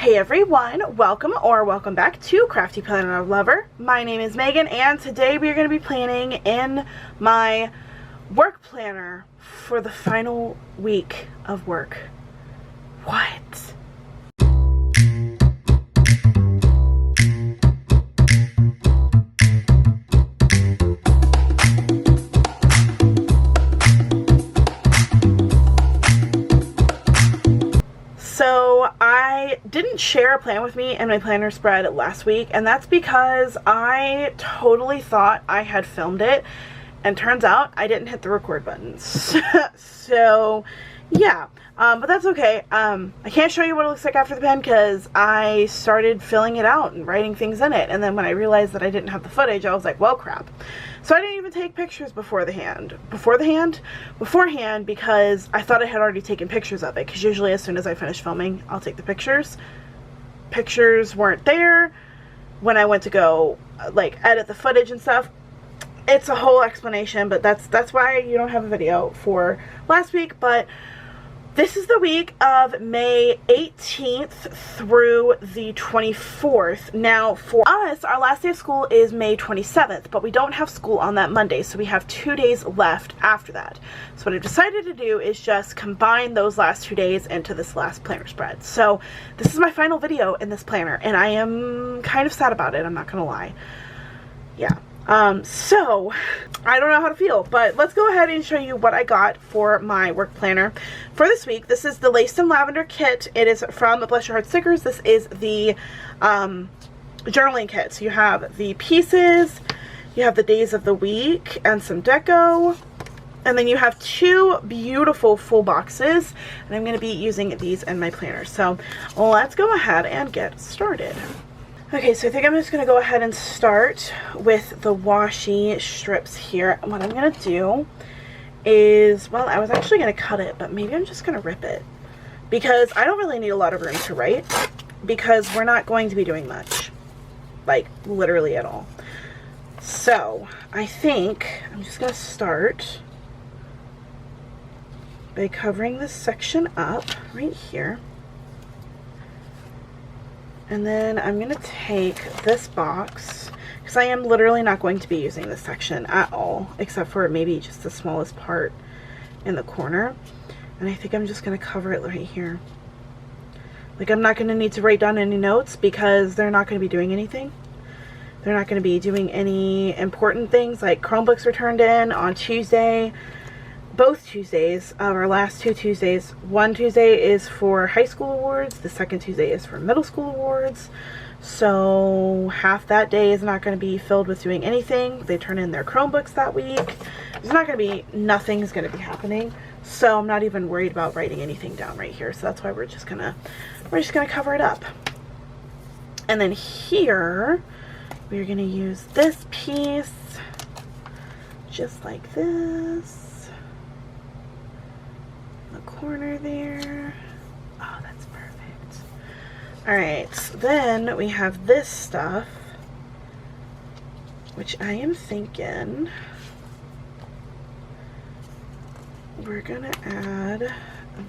Hey everyone, welcome back to CraftyPlannerLovR. My name is Megan and today we are going to be planning in my work planner for the final week of work. What? So I didn't share a plan with me in my planner spread last week, and that's because I totally thought I had filmed it, and turns out I didn't hit the record buttons. So yeah, but that's okay. I can't show you what it looks like after the pen because I started filling it out and writing things in it, and then when I realized that I didn't have the footage, I was like, well, crap. So I didn't even take pictures beforehand because I thought I had already taken pictures of it, because usually as soon as I finish filming, I'll take the pictures. Pictures weren't there when I went to go like edit the footage and stuff. It's a whole explanation, but that's why you don't have a video for last week. But this is the week of May 18th through the 24th. Now, for us, our last day of school is May 27th, but we don't have school on that Monday, so we have 2 days left after that. So what I've decided to do is just combine those last 2 days into this last planner spread. So this is my final video in this planner, and I am kind of sad about it, I'm not gonna lie. Yeah. So I don't know how to feel, but let's go ahead and show you what I got for my work planner for this week. This is the Laced in Lavender kit. It is from BlessUrHeartStickers. This is the journaling kit. So you have the pieces, you have the days of the week and some deco, and then you have 2 beautiful full boxes, and I'm going to be using these in my planner. So let's go ahead and get started. Okay, so I think I'm just going to go ahead and start with the washi strips here. And what I'm going to do is, well, I was actually going to cut it, but maybe I'm just going to rip it. Because I don't really need a lot of room to write, because we're not going to be doing much. Like, literally at all. So, I think I'm just going to start by covering this section up right here. And then I'm going to take this box, because I am literally not going to be using this section at all, except for maybe just the smallest part in the corner. And I think I'm just going to cover it right here. Like, I'm not going to need to write down any notes because they're not going to be doing anything. They're not going to be doing any important things, like Chromebooks were turned in on Tuesday. Both Tuesdays, our last 2 Tuesdays. One Tuesday is for high school awards, the second Tuesday is for middle school awards. So half that day is not going to be filled with doing anything. They turn in their Chromebooks that week. There's not going to be, nothing's going to be happening. So I'm not even worried about writing anything down right here. So that's why we're just gonna cover it up. And then here, we're gonna use this piece, just like this. Corner there. Oh, that's perfect. Alright, so then we have this stuff, which I am thinking we're gonna add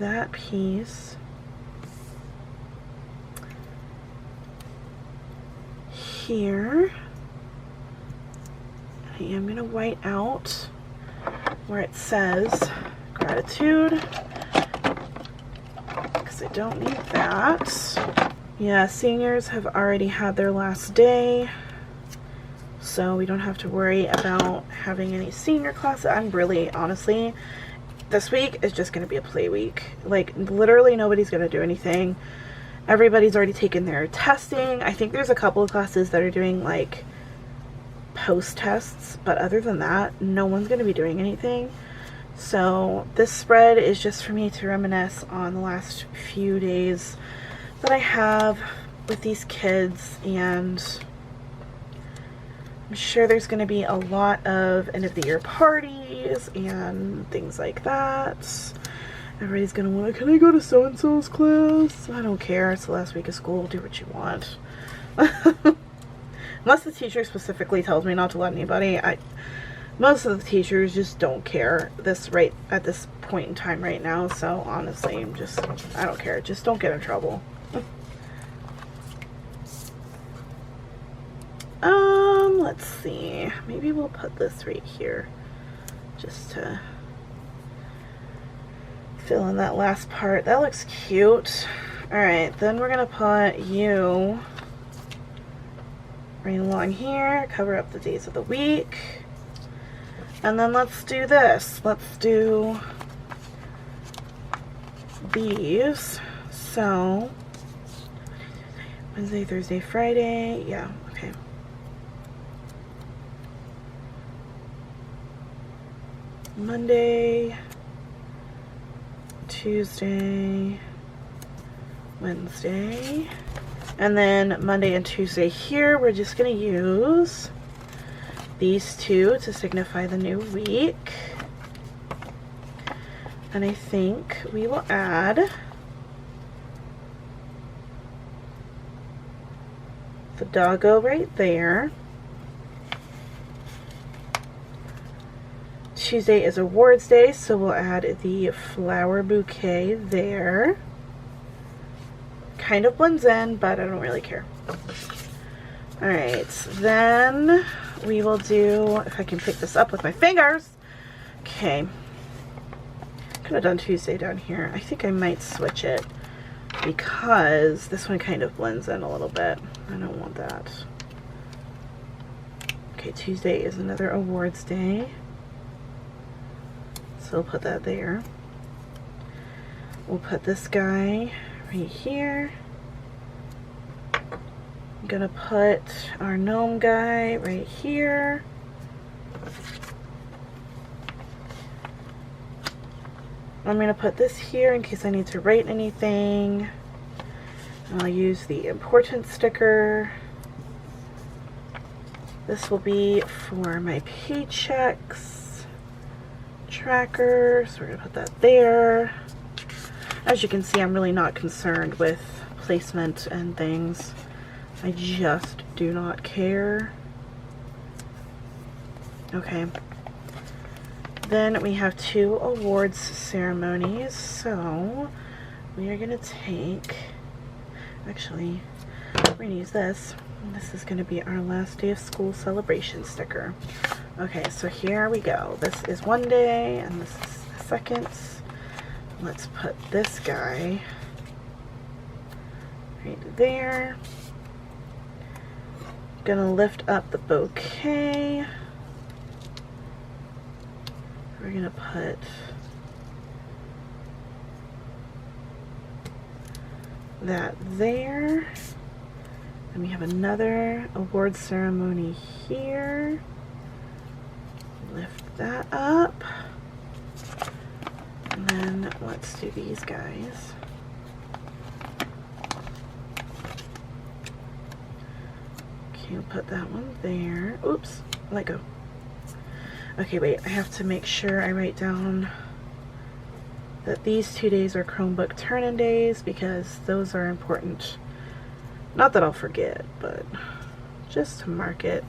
that piece here. I am gonna white out where it says gratitude, I don't need that. Yeah, seniors have already had their last day, so we don't have to worry about having any senior classes. I'm really, honestly, this week is just going to be a play week. Like, literally nobody's going to do anything. Everybody's already taken their testing. I think there's a couple of classes that are doing, like, post-tests, but other than that, no one's going to be doing anything. So this spread is just for me to reminisce on the last few days that I have with these kids, and I'm sure there's going to be a lot of end of the year parties and things like that. Everybody's going to want to, can I go to so-and-so's class? I don't care, it's the last week of school, do what you want. Unless the teacher specifically tells me not to let anybody, most of the teachers just don't care right at this point in time right now, so honestly, I don't care. Just don't get in trouble. let's see, maybe we'll put this right here just to fill in that last part. That looks cute. Alright, then we're gonna put you right along here, cover up the days of the week. And then let's do this. Let's do these. So, Wednesday, Thursday, Friday. Yeah, okay. Monday, Tuesday, Wednesday, and then Monday and Tuesday here, we're just going to use these two to signify the new week. And I think we will add the doggo right there. Tuesday is awards day, so we'll add the flower bouquet there. Kind of blends in, but I don't really care. Alright, then we will do, if I can pick this up with my fingers. Okay. Could have done Tuesday down here. I think I might switch it because this one kind of blends in a little bit. I don't want that. Okay, Tuesday is another awards day. So we'll put that there. We'll put this guy right here. I'm gonna put our gnome guy right here. I'm gonna put this here in case I need to write anything. I'll use the important sticker. This will be for my paychecks tracker, so we're gonna put that there. As you can see, I'm really not concerned with placement and things. I just do not care. Okay. Then we have 2 awards ceremonies, so we are gonna take, actually, we're gonna use this. This is gonna be our last day of school celebration sticker. Okay, so here we go. This is one day, and this is the second. Let's put this guy right there. Gonna lift up the bouquet. We're gonna put that there. And we have another award ceremony here. Lift that up. And then let's do these guys. Okay, we'll put that one there. Oops, let go. Okay, wait, I have to make sure I write down that these 2 days are Chromebook turn-in days because those are important. Not that I'll forget, but just to mark it.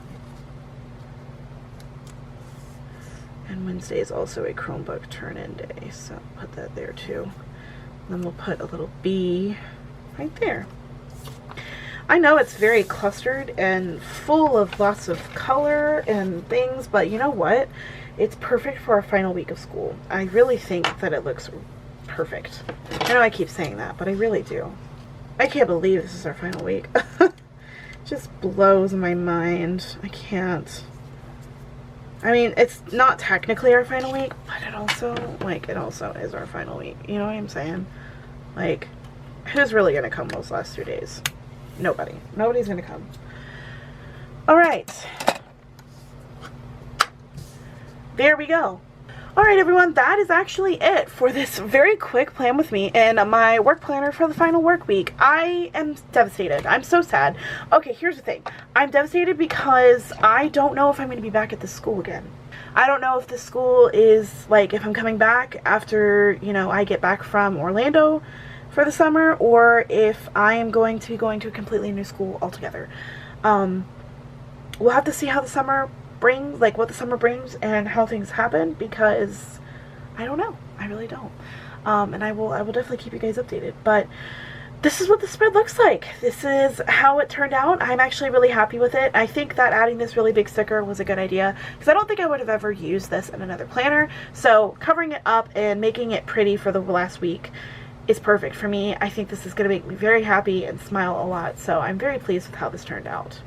And Wednesday is also a Chromebook turn-in day, so put that there too. Then we'll put a little bee right there. I know it's very clustered and full of lots of color and things, but you know what? It's perfect for our final week of school. I really think that it looks perfect. I know I keep saying that, but I really do. I can't believe this is our final week. Just blows my mind. I can't. I mean, it's not technically our final week, but it also is our final week. You know what I'm saying? Like, who's really gonna come those last 2 days? Nobody. Nobody's gonna come. Alright. There we go. Alright everyone, that is actually it for this very quick plan with me and my work planner for the final work week. I am devastated. I'm so sad. Okay, here's the thing. I'm devastated because I don't know if I'm going to be back at this school again. I don't know if the school is, like, if I'm coming back after, you know, I get back from Orlando for the summer, or if I am going to be going to a completely new school altogether. We'll have to see how the summer brings, like what the summer brings and how things happen, because I don't know. I really don't. And I will definitely keep you guys updated. But this is what the spread looks like. This is how it turned out. I'm actually really happy with it. I think that adding this really big sticker was a good idea because I don't think I would have ever used this in another planner. So covering it up and making it pretty for the last week is perfect for me. I think this is going to make me very happy and smile a lot. So I'm very pleased with how this turned out.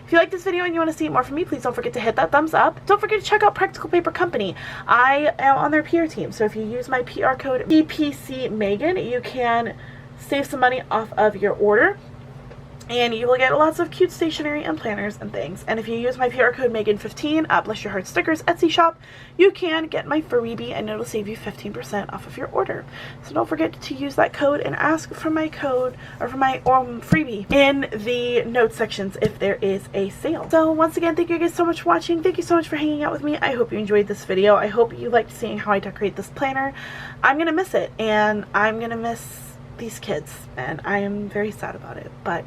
If you like this video and you want to see more from me, please don't forget to hit that thumbs up. Don't forget to check out Practical Paper Company. I am on their PR team, so if you use my PR code PPCMegan, you can save some money off of your order. And you will get lots of cute stationery and planners and things. And if you use my PR code Megan15 at BlessUrHeartStickers Etsy shop, you can get my freebie and it'll save you 15% off of your order. So don't forget to use that code and ask for my code or for my freebie in the notes sections if there is a sale. So once again, thank you guys so much for watching. Thank you so much for hanging out with me. I hope you enjoyed this video. I hope you liked seeing how I decorate this planner. I'm going to miss it, and I'm going to miss these kids, and I am very sad about it, but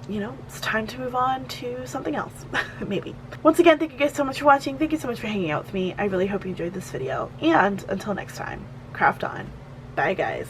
you know, it's time to move on to something else. Maybe. Once again, thank you guys so much for watching. Thank you so much for hanging out with me. I really hope you enjoyed this video. And until next time, craft on. Bye, guys.